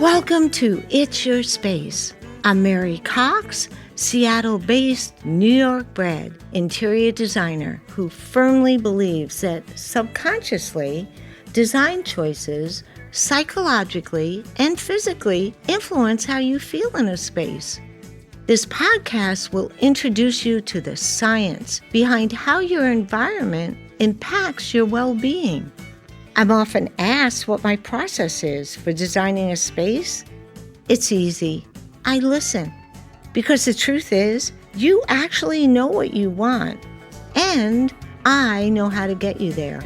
Welcome to It's Your Space. I'm Mary Cox, Seattle-based, New York-bred interior designer who firmly believes that subconsciously, design choices psychologically and physically influence how you feel in a space. This podcast will introduce you to the science behind how your environment impacts your well-being. I'm often asked what my process is for designing a space. It's easy. I listen. Because the truth is, you actually know what you want, and I know how to get you there.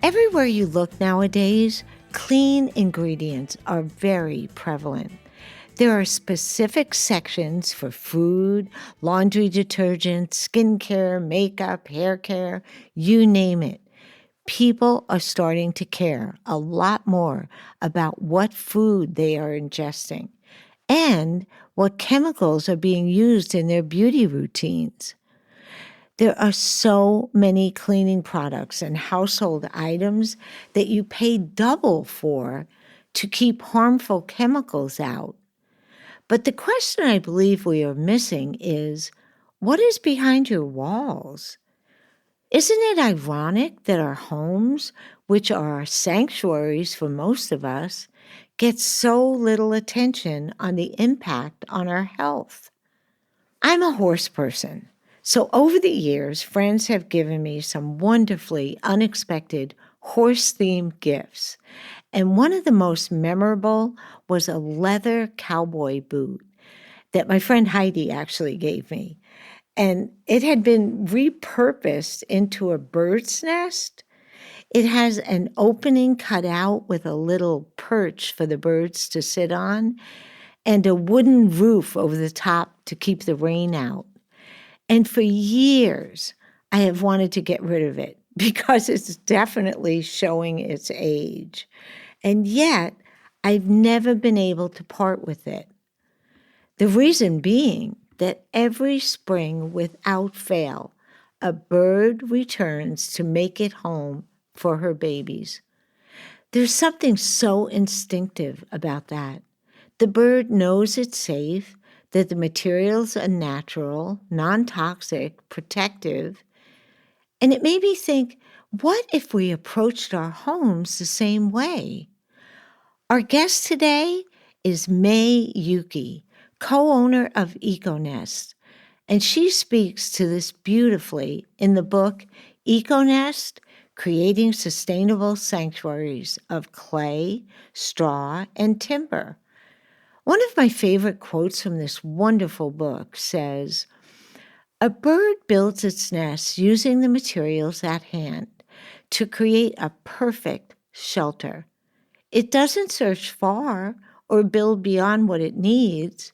Everywhere you look nowadays, clean ingredients are very prevalent. There are specific sections for food, laundry detergent, skincare, makeup, hair care, you name it. People are starting to care a lot more about what food they are ingesting and what chemicals are being used in their beauty routines. There are so many cleaning products and household items that you pay double for to keep harmful chemicals out. But the question I believe we are missing is, what is behind your walls? Isn't it ironic that our homes, which are our sanctuaries for most of us, get so little attention on the impact on our health? I'm a horse person, so over the years, friends have given me some wonderfully unexpected horse-themed gifts. And one of the most memorable was a leather cowboy boot that my friend Heidi actually gave me. And it had been repurposed into a bird's nest. It has an opening cut out with a little perch for the birds to sit on and a wooden roof over the top to keep the rain out. And for years, I have wanted to get rid of it because it's definitely showing its age. And yet, I've never been able to part with it. The reason being that every spring, without fail, a bird returns to make it home for her babies. There's something so instinctive about that. The bird knows it's safe, that the materials are natural, non-toxic, protective. And it made me think, what if we approached our homes the same way? Our guest today is Mae Yuuki, co-owner of EcoNest, and she speaks to this beautifully in the book EcoNest, Creating Sustainable Sanctuaries of Clay, Straw, and Timber. One of my favorite quotes from this wonderful book says, "A bird builds its nest using the materials at hand to create a perfect shelter. It doesn't search far or build beyond what it needs.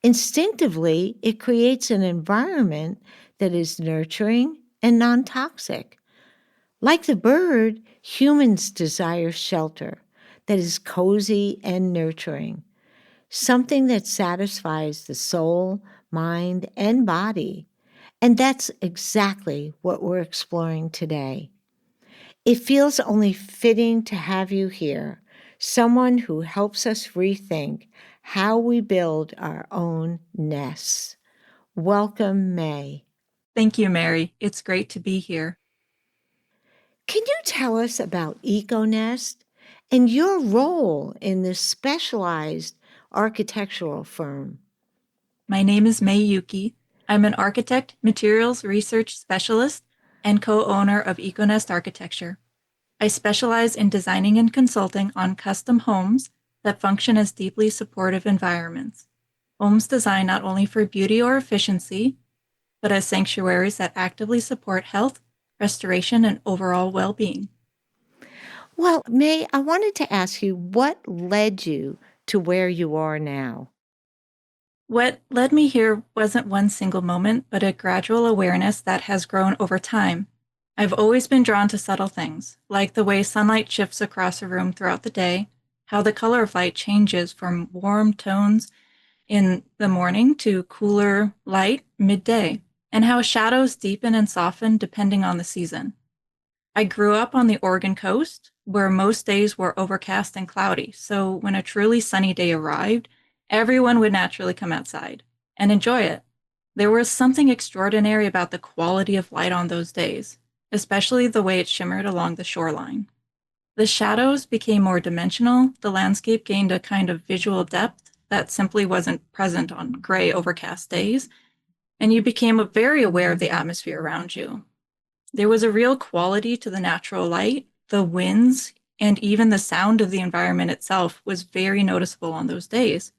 Instinctively, it creates an environment that is nurturing and non-toxic. Like the bird, humans desire shelter that is cozy and nurturing, something that satisfies the soul, mind, and body. And that's exactly what we're exploring today. It feels only fitting to have you here, someone who helps us rethink how we build our own nests. Welcome, Mae. Thank you, Mary. It's great to be here. Can you tell us about EcoNest and your role in this specialized architectural firm? My name is Mae Yuuki. I'm an architect, materials research specialist, and co-owner of EcoNest Architecture. I specialize in designing and consulting on custom homes that function as deeply supportive environments. Homes designed not only for beauty or efficiency, but as sanctuaries that actively support health, restoration, and overall well-being. Well, Mae, I wanted to ask you, what led you to where you are now? What led me here wasn't one single moment, but a gradual awareness that has grown over time. I've always been drawn to subtle things, like the way sunlight shifts across a room throughout the day, how the color of light changes from warm tones in the morning to cooler light midday, and how shadows deepen and soften depending on the season. I grew up on the Oregon coast, where most days were overcast and cloudy, so when a truly sunny day arrived, everyone would naturally come outside and enjoy it. There was something extraordinary about the quality of light on those days, especially the way it shimmered along the shoreline. The shadows became more dimensional, the landscape gained a kind of visual depth that simply wasn't present on gray, overcast days, and you became very aware of the atmosphere around you. There was a real quality to the natural light, the winds, and even the sound of the environment itself was very noticeable on those days.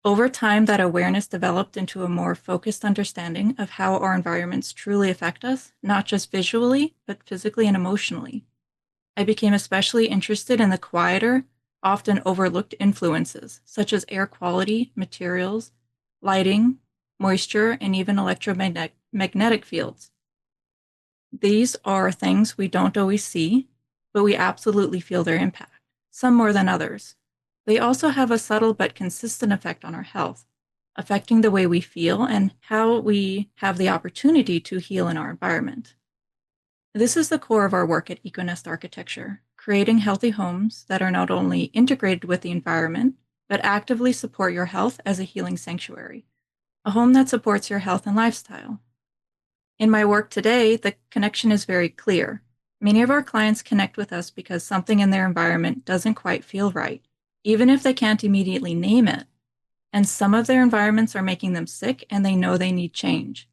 Over time, that awareness developed into a more focused understanding of how our environments truly affect us, not just visually, but physically and emotionally. I became especially interested in the quieter, often overlooked influences, such as air quality, materials, lighting, moisture, and even electromagnetic fields. These are things we don't always see, but we absolutely feel their impact, some more than others. They also have a subtle but consistent effect on our health, affecting the way we feel and how we have the opportunity to heal in our environment. This is the core of our work at EcoNest Architecture, creating healthy homes that are not only integrated with the environment, but actively support your health as a healing sanctuary, a home that supports your health and lifestyle. In my work today, the connection is very clear. Many of our clients connect with us because something in their environment doesn't quite feel right, even if they can't immediately name it. And some of their environments are making them sick and they know they need change.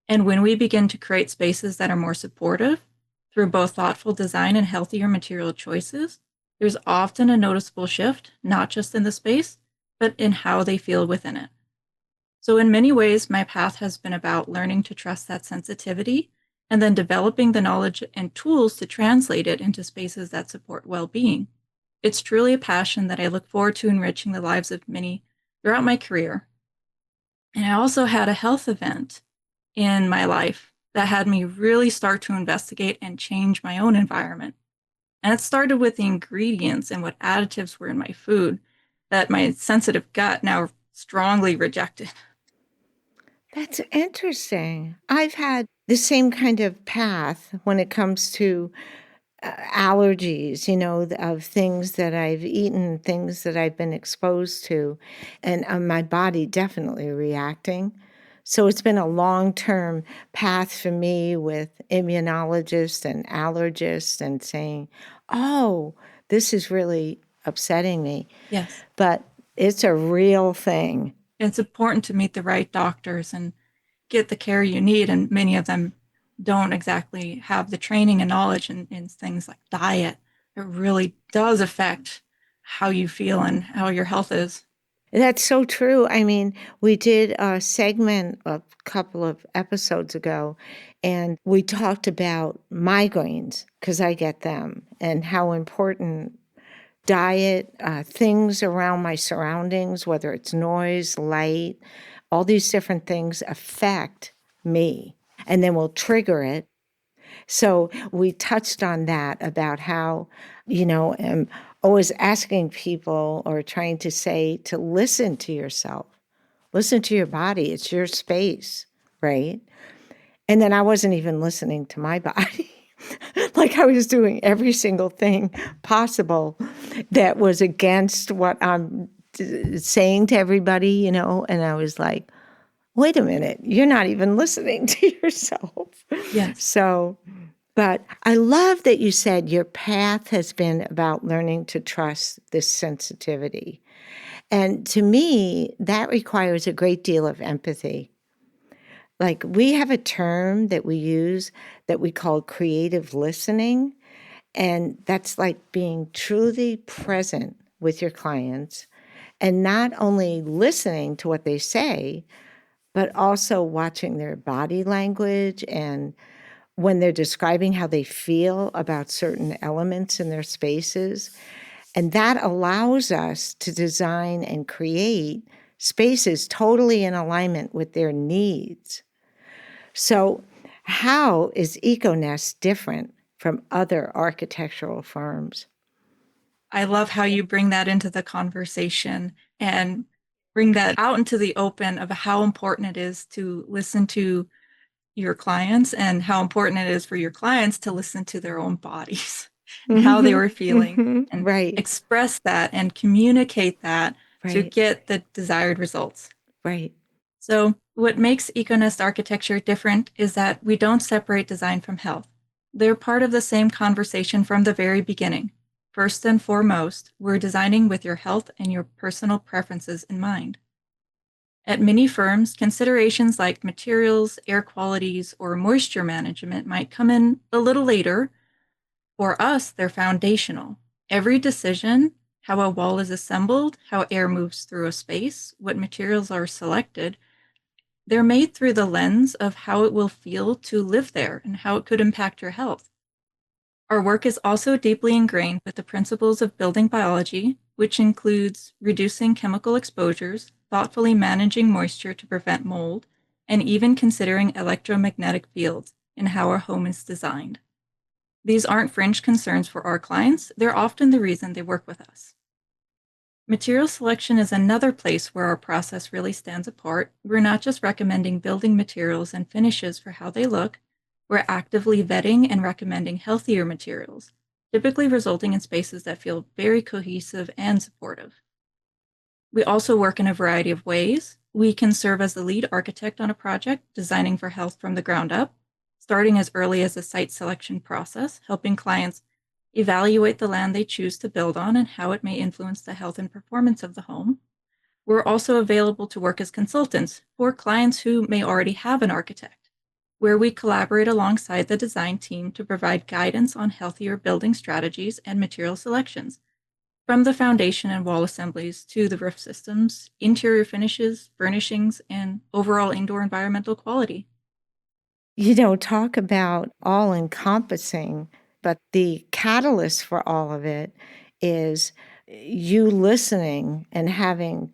And when we begin to create spaces that are more supportive, through both thoughtful design and healthier material choices, there's often a noticeable shift, not just in the space, but in how they feel within it. So in many ways, my path has been about learning to trust that sensitivity and then developing the knowledge and tools to translate it into spaces that support well-being. It's truly a passion that I look forward to enriching the lives of many throughout my career. And I also had a health event in my life that had me really start to investigate and change my own environment. And it started with the ingredients and what additives were in my food that my sensitive gut now strongly rejected. That's interesting. I've had the same kind of path when it comes to allergies, of things that I've eaten, things that I've been exposed to, and my body definitely reacting. So it's been a long-term path for me with immunologists and allergists and saying, oh, this is really upsetting me. Yes. But it's a real thing. It's important to meet the right doctors and get the care you need. And many of them don't exactly have the training and knowledge in things like diet. It really does affect how you feel and how your health is. That's so true. I mean, we did a segment a couple of episodes ago, and we talked about migraines, because I get them, and how important diet, things around my surroundings, whether it's noise, light, all these different things affect me, and then will trigger it. So we touched on that about how, I'm always asking people or trying to say to listen to yourself, listen to your body. It's your space, right? And then I wasn't even listening to my body. Like I was doing every single thing possible that was against what I'm saying to everybody, and I was like, wait a minute, you're not even listening to yourself. Yes. So, but I love that you said your path has been about learning to trust this sensitivity. And to me, that requires a great deal of empathy. Like we have a term that we use that we call creative listening. And that's like being truly present with your clients and not only listening to what they say, but also watching their body language and when they're describing how they feel about certain elements in their spaces. And that allows us to design and create spaces totally in alignment with their needs. So, how is EcoNest different from other architectural firms? I love how you bring that into the conversation and bring that out into the open of how important it is to listen to your clients and how important it is for your clients to listen to their own bodies and how they Mm-hmm. were feeling Mm-hmm. and Right. express that and communicate that to Right. get the desired results. Right. So, what makes EcoNest architecture different is that we don't separate design from health. They're part of the same conversation from the very beginning. First and foremost, we're designing with your health and your personal preferences in mind. At many firms, considerations like materials, air qualities, or moisture management might come in a little later. For us, they're foundational. Every decision, how a wall is assembled, how air moves through a space, what materials are selected, they're made through the lens of how it will feel to live there and how it could impact your health. Our work is also deeply ingrained with the principles of building biology, which includes reducing chemical exposures, thoughtfully managing moisture to prevent mold, and even considering electromagnetic fields in how our home is designed. These aren't fringe concerns for our clients, they're often the reason they work with us. Material selection is another place where our process really stands apart. We're not just recommending building materials and finishes for how they look, we're actively vetting and recommending healthier materials, typically resulting in spaces that feel very cohesive and supportive. We also work in a variety of ways. We can serve as the lead architect on a project, designing for health from the ground up, starting as early as the site selection process, helping clients evaluate the land they choose to build on and how it may influence the health and performance of the home. We're also available to work as consultants for clients who may already have an architect, where we collaborate alongside the design team to provide guidance on healthier building strategies and material selections, from the foundation and wall assemblies to the roof systems, interior finishes, furnishings, and overall indoor environmental quality. Talk about all encompassing, but the catalyst for all of it is you listening and having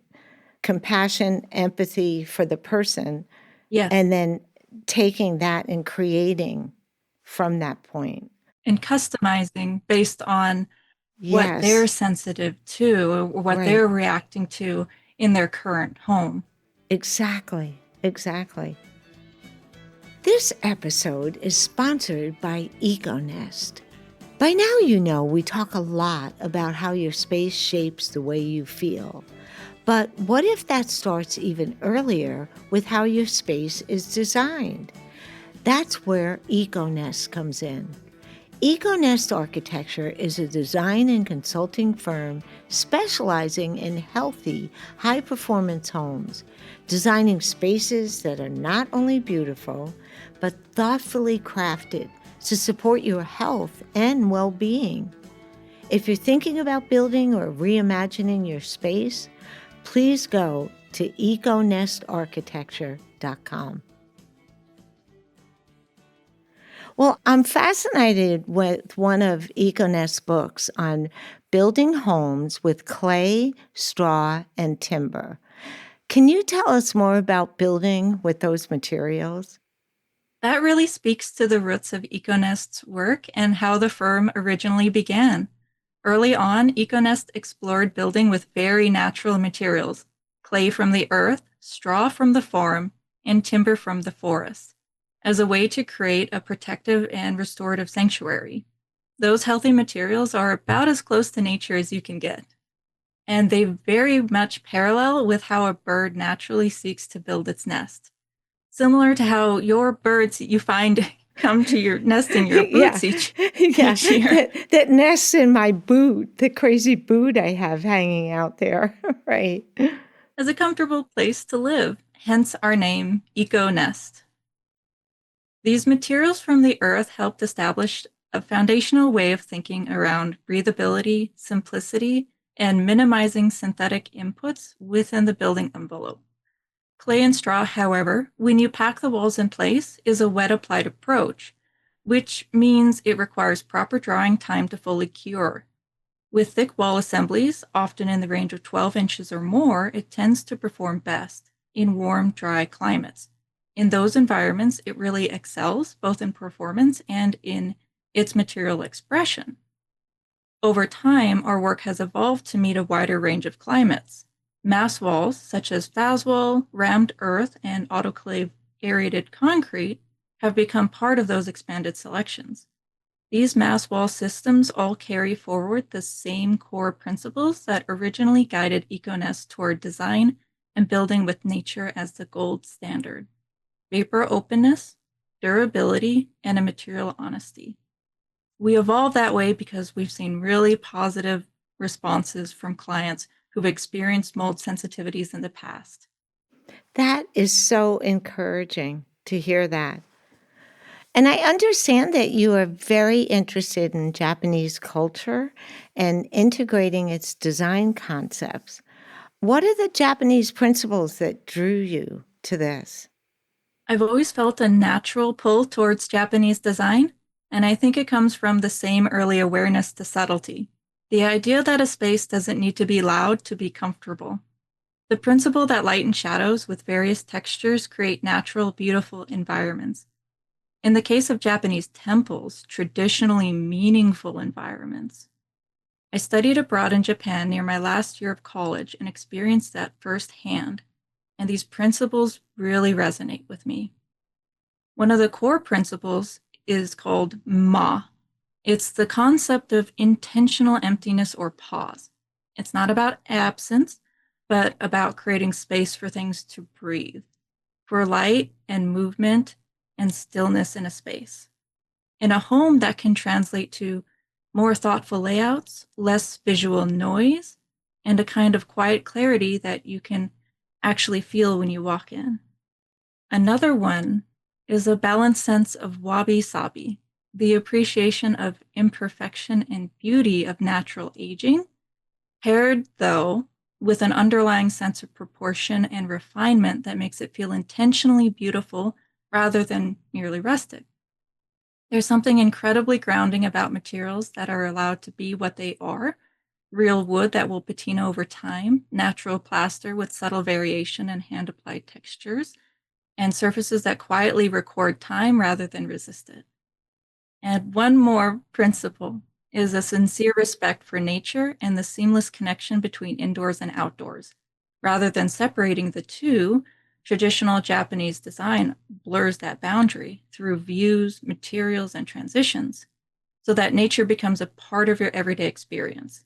compassion, empathy for the person, Yes, and then taking that and creating from that point. and customizing based on what they're Yes, sensitive to or what right. they're reacting to in their current home. Exactly. Exactly. This episode is sponsored by EcoNest. By now, we talk a lot about how your space shapes the way you feel. But what if that starts even earlier with how your space is designed? That's where EcoNest comes in. EcoNest Architecture is a design and consulting firm specializing in healthy, high-performance homes, designing spaces that are not only beautiful, but thoughtfully crafted to support your health and well-being. If you're thinking about building or reimagining your space, please go to EcoNestArchitecture.com. Well, I'm fascinated with one of EcoNest's books on building homes with clay, straw, and timber. Can you tell us more about building with those materials? That really speaks to the roots of EcoNest's work and how the firm originally began. Early on, EcoNest explored building with very natural materials: clay from the earth, straw from the farm, and timber from the forest, as a way to create a protective and restorative sanctuary. Those healthy materials are about as close to nature as you can get, and they very much parallel with how a bird naturally seeks to build its nest. Similar to how your birds you find come to your nest in your Yeah, boots each yeah. each year. That nests in my boot, the crazy boot I have hanging out there, right? As a comfortable place to live, hence our name, EcoNest. These materials from the earth helped establish a foundational way of thinking around breathability, simplicity, and minimizing synthetic inputs within the building envelope. Clay and straw, however, when you pack the walls in place, is a wet applied approach, which means it requires proper drying time to fully cure. With thick wall assemblies, often in the range of 12 inches or more, it tends to perform best in warm, dry climates. In those environments, it really excels both in performance and in its material expression. Over time, our work has evolved to meet a wider range of climates. Mass walls, such as Faswall, rammed earth, and autoclave aerated concrete, have become part of those expanded selections. These mass wall systems all carry forward the same core principles that originally guided EcoNest toward design and building with nature as the gold standard: vapor openness, durability, and a material honesty. We evolved that way because we've seen really positive responses from clients who've experienced mold sensitivities in the past. That is so encouraging to hear that. And I understand that you are very interested in Japanese culture and integrating its design concepts. What are the Japanese principles that drew you to this? I've always felt a natural pull towards Japanese design, and I think it comes from the same early awareness to subtlety. The idea that a space doesn't need to be loud to be comfortable. The principle that light and shadows with various textures create natural, beautiful environments. In the case of Japanese temples, traditionally meaningful environments. I studied abroad in Japan near my last year of college and experienced that firsthand, and these principles really resonate with me. One of the core principles is called Ma. It's the concept of intentional emptiness or pause. It's not about absence, but about creating space for things to breathe, for light and movement and stillness in a space. In a home, that can translate to more thoughtful layouts, less visual noise, and a kind of quiet clarity that you can actually feel when you walk in. Another one is a balanced sense of wabi-sabi, the appreciation of imperfection and beauty of natural aging, paired, though, with an underlying sense of proportion and refinement that makes it feel intentionally beautiful rather than merely rustic. There's something incredibly grounding about materials that are allowed to be what they are: real wood that will patina over time, natural plaster with subtle variation and hand-applied textures, and surfaces that quietly record time rather than resist it. And one more principle is a sincere respect for nature and the seamless connection between indoors and outdoors. Rather than separating the two, traditional Japanese design blurs that boundary through views, materials, and transitions, so that nature becomes a part of your everyday experience.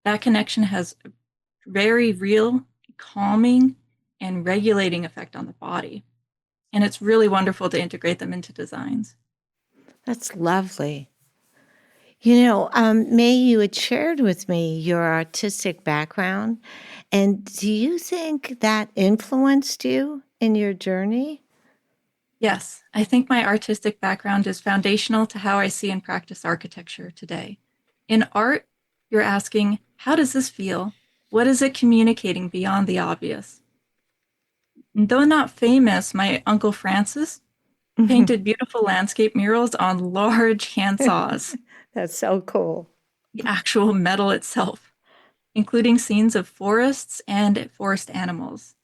That connection has a very real, calming, and regulating effect on the body. And it's really wonderful to integrate them into designs. That's lovely. You know, May, you had shared with me your artistic background, and do you think that influenced you in your journey? Yes, I think my artistic background is foundational to how I see and practice architecture today. In art, you're asking, how does this feel? What is it communicating beyond the obvious? Though not famous, my Uncle Francis painted beautiful landscape murals on large hand saws, That's so cool. the actual metal itself, including scenes of forests and forest animals.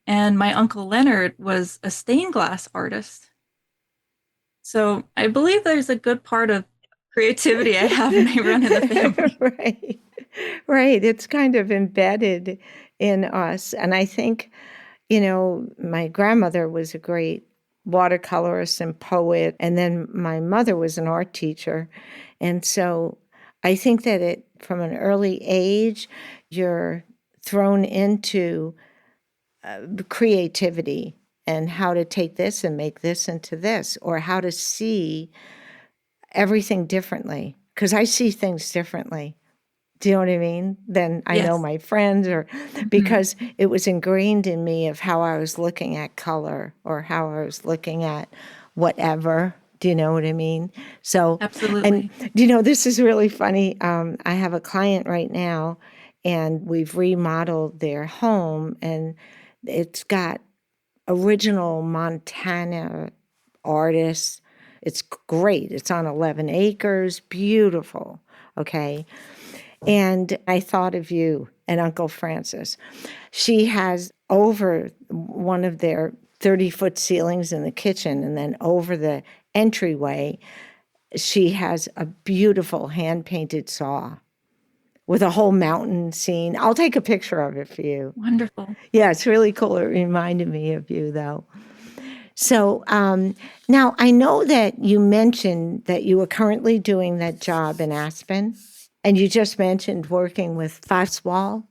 And my Uncle Leonard was a stained glass artist. So I believe there's a good part of creativity I have may run in the family. Right. Right. It's kind of embedded in us. And I think, you know, my grandmother was a great watercolorist and poet. And then my mother was an art teacher. And so I think that from an early age, you're thrown into creativity and how to take this and make this into this, or how to see everything differently. Because I see things differently. Do you know what I mean? Than I know Yes. my friends, or because it was ingrained in me of how I was looking at color or how I was looking at whatever. Do you know what I mean? So, and Absolutely. you know, this is really funny. I have a client right now, and we've remodeled their home, and it's got original Montana artists. It's great. It's on 11 acres, beautiful. Okay. And I thought of you and Uncle Francis. She has over one of their 30-foot ceilings in the kitchen, and then over the entryway, she has a beautiful hand-painted saw with a whole mountain scene. I'll take a picture of it for you. Wonderful. Yeah, it's really cool. It reminded me of you, though. So now I know that you mentioned that you were currently doing that job in Aspen, and you just mentioned working with Foswall,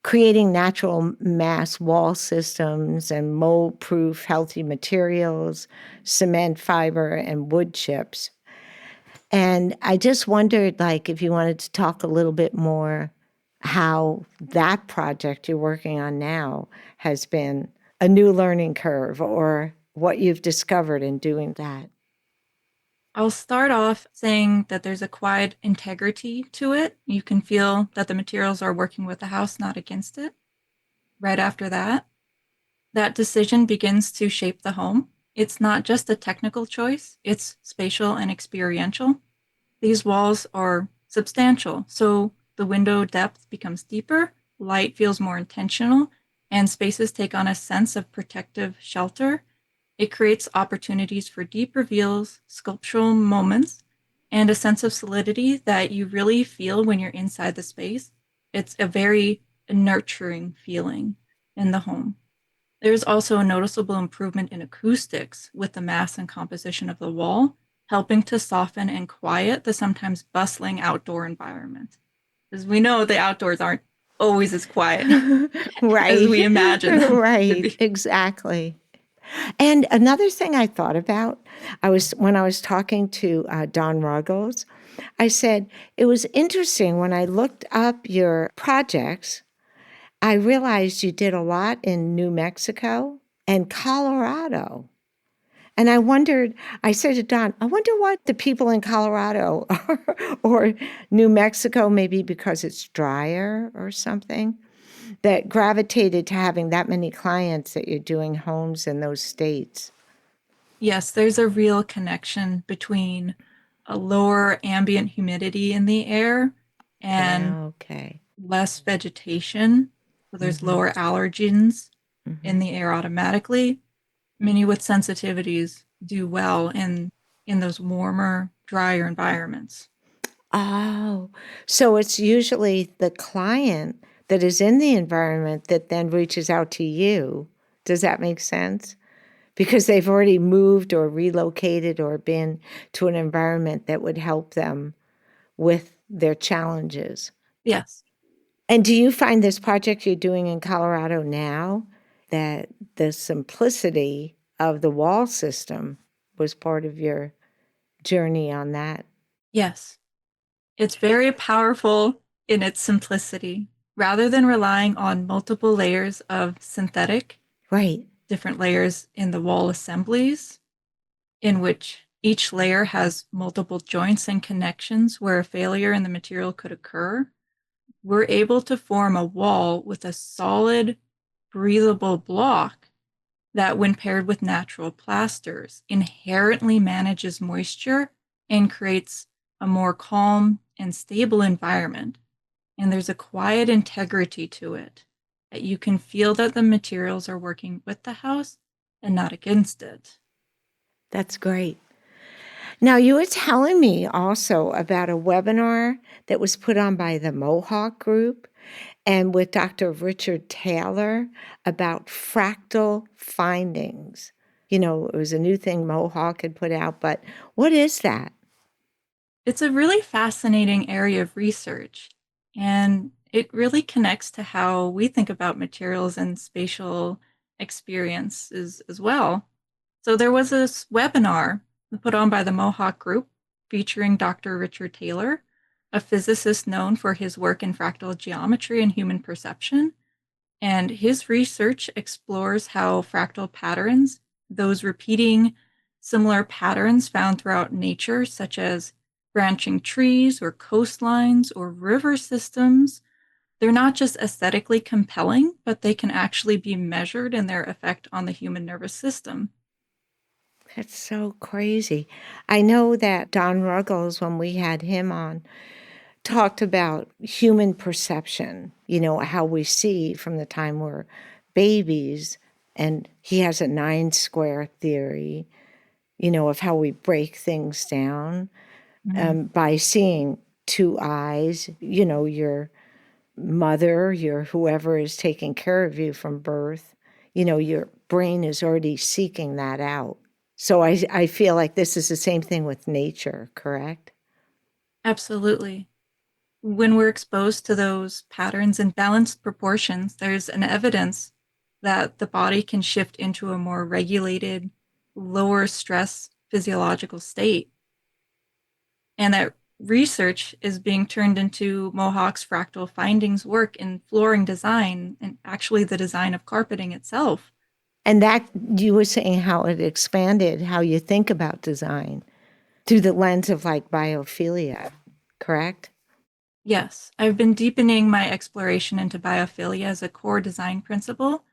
creating natural mass wall systems and mold-proof healthy materials, cement fiber, and wood chips. And I just wondered, like, if you wanted to talk a little bit more how that project you're working on now has been a new learning curve or what you've discovered in doing that. I'll start off saying that there's a quiet integrity to it. You can feel that the materials are working with the house, not against it. Right after that, that decision begins to shape the home. It's not just a technical choice, it's spatial and experiential. These walls are substantial, so the window depth becomes deeper, light feels more intentional, and spaces take on a sense of protective shelter. It creates opportunities for deep reveals, sculptural moments, and a sense of solidity that you really feel when you're inside the space. It's a very nurturing feeling in the home. There's also a noticeable improvement in acoustics with the mass and composition of the wall, helping to soften and quiet the sometimes bustling outdoor environment. As we know, the outdoors aren't always as quiet as we Right. imagine them to Right. be. Exactly. And another thing I thought about, when I was talking to Don Ruggles, I said it was interesting when I looked up your projects. I realized you did a lot in New Mexico and Colorado. And I said to Don, I wonder what the people in Colorado or New Mexico, maybe because it's drier or something, that gravitated to having that many clients that you're doing homes in those states. Yes, there's a real connection between a lower ambient humidity in the air and Okay. less vegetation. So there's Mm-hmm. lower allergens Mm-hmm. in the air automatically. Many with sensitivities do well in those warmer, drier environments. Oh, so it's usually the client that is in the environment that then reaches out to you. Does that make sense? Because they've already moved or relocated or been to an environment that would help them with their challenges. Yes. And do you find this project you're doing in Colorado now that the simplicity of the wall system was part of your journey on that? Yes. It's very powerful in its simplicity. Rather than relying on multiple layers of synthetic, Right. different layers in the wall assemblies, in which each layer has multiple joints and connections where a failure in the material could occur, we're able to form a wall with a solid, breathable block that, when paired with natural plasters, inherently manages moisture and creates a more calm and stable environment. And there's a quiet integrity to it that you can feel that the materials are working with the house and not against it. That's great. Now, you were telling me also about a webinar that was put on by the Mohawk Group and with Dr. Richard Taylor about fractal findings. It was a new thing Mohawk had put out, but what is that? It's a really fascinating area of research, and it really connects to how we think about materials and spatial experiences as well. So there was this webinar put on by the Mohawk Group featuring Dr. Richard Taylor, a physicist known for his work in fractal geometry and human perception. And his research explores how fractal patterns, those repeating similar patterns found throughout nature, such as branching trees or coastlines or river systems, they're not just aesthetically compelling, but they can actually be measured in their effect on the human nervous system. That's so crazy. I know that Don Ruggles, when we had him on, talked about human perception, how we see from the time we're babies. And he has a 9 square theory, of how we break things down Mhm. by seeing two eyes, your mother, your whoever is taking care of you from birth, your brain is already seeking that out. So I feel like this is the same thing with nature, correct? Absolutely. When we're exposed to those patterns and balanced proportions, there's an evidence that the body can shift into a more regulated, lower stress physiological state. And that research is being turned into Mohawk's fractal findings work in flooring design and actually the design of carpeting itself. And that you were saying how it expanded how you think about design through the lens of like biophilia, correct? Yes, I've been deepening my exploration into biophilia as a core design principle.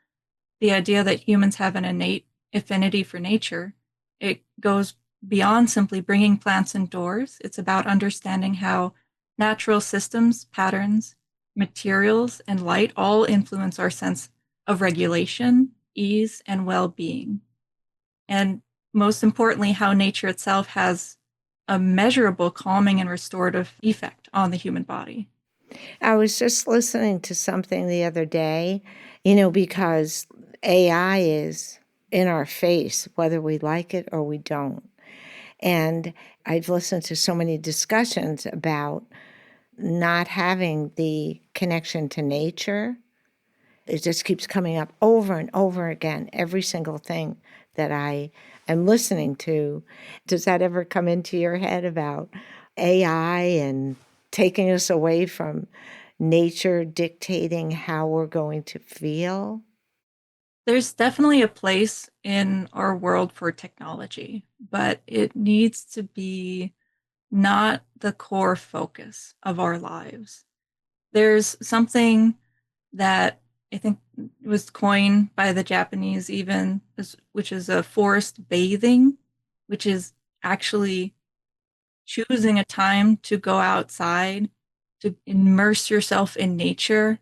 The idea that humans have an innate affinity for nature. It goes beyond simply bringing plants indoors. It's about understanding how natural systems, patterns, materials, and light all influence our sense of regulation, ease, and well being. And most importantly, how nature itself has a measurable calming and restorative effect on the human body. I was just listening to something the other day, because AI is in our face, whether we like it or we don't. And I've listened to so many discussions about not having the connection to nature. It just keeps coming up over and over again, every single thing that I am listening to. Does that ever come into your head about AI and taking us away from nature dictating how we're going to feel? There's definitely a place in our world for technology, but it needs to be not the core focus of our lives. There's something that I think was coined by the Japanese, even, which is a forest bathing, which is actually choosing a time to go outside, to immerse yourself in nature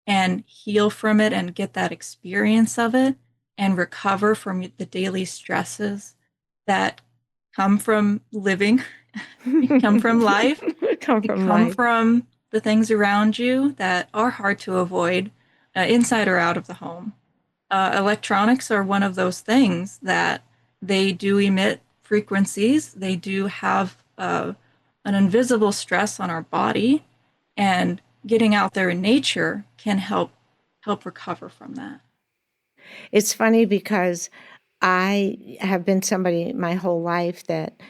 and heal from it and get that experience of it and recover from the daily stresses that come from living, come from life, Come from come life. from the things around you that are hard to avoid, inside or out of the home. Electronics are one of those things that they do emit frequencies. They do have an invisible stress on our body, and getting out there in nature can help recover from that. It's funny because I have been somebody my whole life that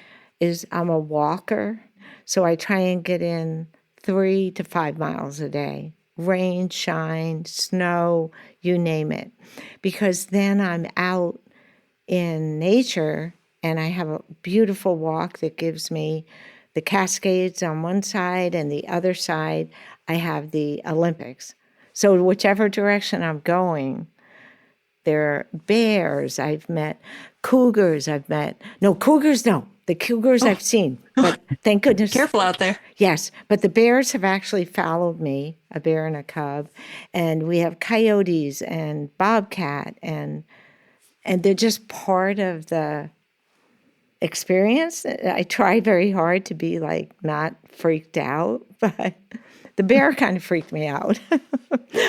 I'm a walker. So I try and get in 3 to 5 miles a day, rain, shine, snow, you name it. Because then I'm out in nature and I have a beautiful walk that gives me the Cascades on one side, and the other side, I have the Olympics. So whichever direction I'm going, there are bears. I've met cougars. No, cougars, no. The cougars Oh, I've seen, but thank goodness. careful out there. Yes, but the bears have actually followed me, a bear and a cub. And we have coyotes and bobcat, and they're just part of the experience. I try very hard to be like not freaked out, but the bear kind of freaked me out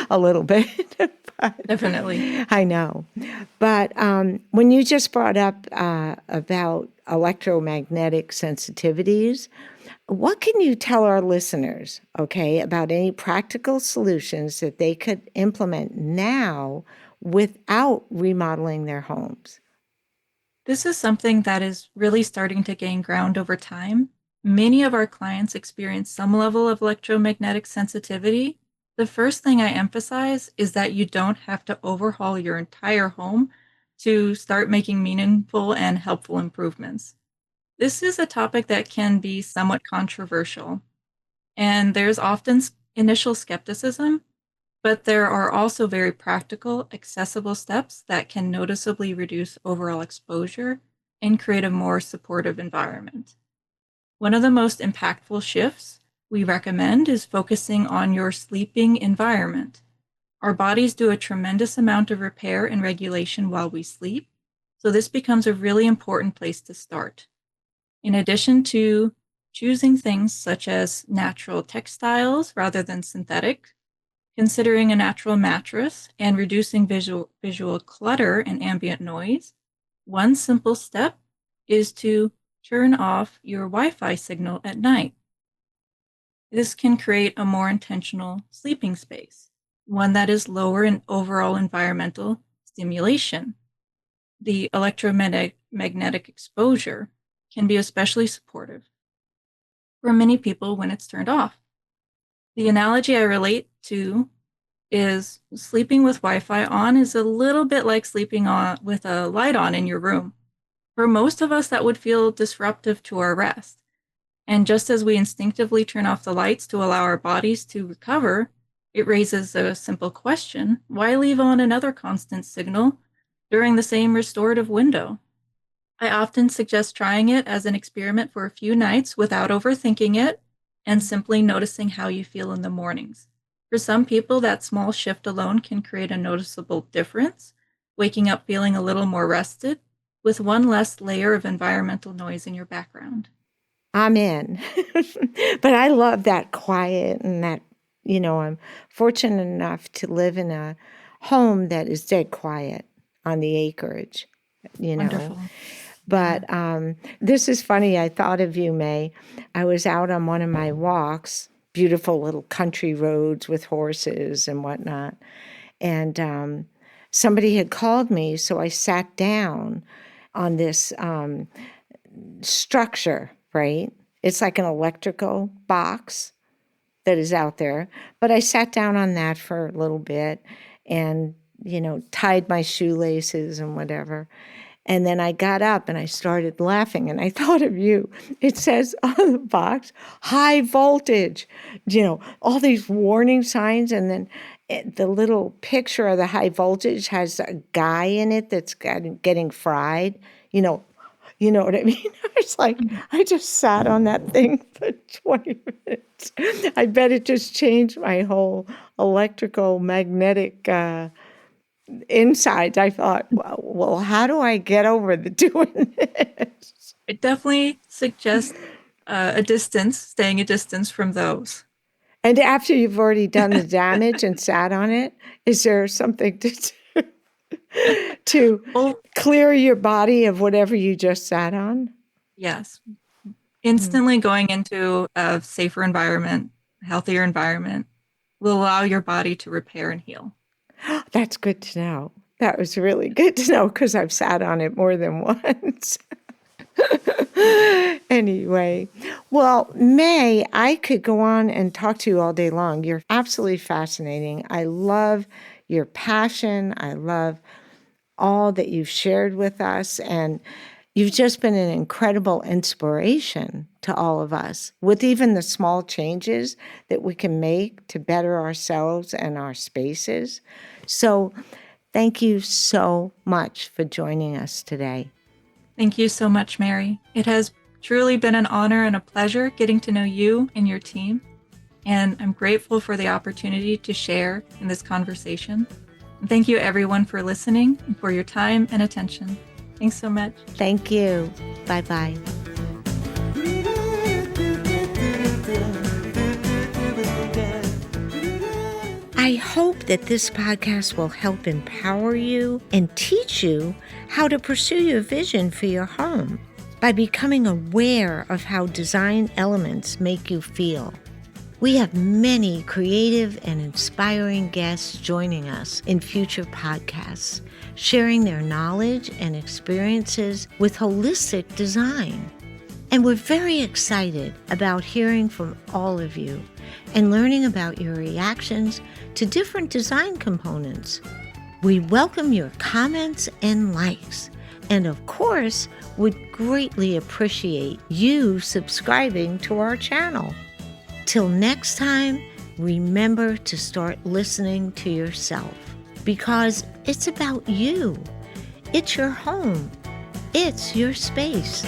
a little bit. Definitely. I know. But when you just brought up about electromagnetic sensitivities, what can you tell our listeners, okay, about any practical solutions that they could implement now without remodeling their homes? This is something that is really starting to gain ground over time. Many of our clients experience some level of electromagnetic sensitivity. The first thing I emphasize is that you don't have to overhaul your entire home to start making meaningful and helpful improvements. This is a topic that can be somewhat controversial, and there's often initial skepticism, but there are also very practical, accessible steps that can noticeably reduce overall exposure and create a more supportive environment. One of the most impactful shifts we recommend is focusing on your sleeping environment. Our bodies do a tremendous amount of repair and regulation while we sleep, so this becomes a really important place to start. In addition to choosing things such as natural textiles rather than synthetic, Considering a natural mattress and reducing visual clutter and ambient noise, one simple step is to turn off your Wi-Fi signal at night. This can create a more intentional sleeping space, one that is lower in overall environmental stimulation. The electromagnetic exposure can be especially supportive for many people when it's turned off. The analogy I relate to is sleeping with Wi-Fi on is a little bit like sleeping on with a light on in your room. For most of us, that would feel disruptive to our rest. And just as we instinctively turn off the lights to allow our bodies to recover, it raises a simple question: why leave on another constant signal during the same restorative window? I often suggest trying it as an experiment for a few nights without overthinking it and simply noticing how you feel in the mornings. For some people, that small shift alone can create a noticeable difference, waking up feeling a little more rested with one less layer of environmental noise in your background. I'm in. But I love that quiet and that, I'm fortunate enough to live in a home that is dead quiet on the acreage, Wonderful. But this is funny. I thought of you, Mae. I was out on one of my walks, beautiful little country roads with horses and whatnot. And somebody had called me, so I sat down on this structure, right? It's like an electrical box that is out there. But I sat down on that for a little bit and, tied my shoelaces and whatever. And then I got up and I started laughing and I thought of you. It says on the box, high voltage, all these warning signs. And then the little picture of the high voltage has a guy in it that's getting fried. You know what I mean? It's like, I just sat on that thing for 20 minutes. I bet it just changed my whole electrical magnetic insides. I thought, well, how do I get over the doing this? It definitely suggests staying a distance from those. And after you've already done the damage and sat on it, is there something to clear your body of whatever you just sat on? Yes. Instantly going into a safer environment, healthier environment, will allow your body to repair and heal. That's good to know. That was really good to know because I've sat on it more than once. Anyway, well, Mae, I could go on and talk to you all day long. You're absolutely fascinating. I love your passion. I love all that you've shared with us. And you've just been an incredible inspiration to all of us with even the small changes that we can make to better ourselves and our spaces. So thank you so much for joining us today. Thank you so much, Mary. It has truly been an honor and a pleasure getting to know you and your team. And I'm grateful for the opportunity to share in this conversation. And thank you, everyone, for listening and for your time and attention. Thanks so much. Thank you. Bye-bye. I hope that this podcast will help empower you and teach you how to pursue your vision for your home by becoming aware of how design elements make you feel. We have many creative and inspiring guests joining us in future podcasts, sharing their knowledge and experiences with holistic design. And we're very excited about hearing from all of you and learning about your reactions to different design components. We welcome your comments and likes, and of course, would greatly appreciate you subscribing to our channel. Till next time, remember to start listening to yourself, because it's about you. It's your home. It's your space.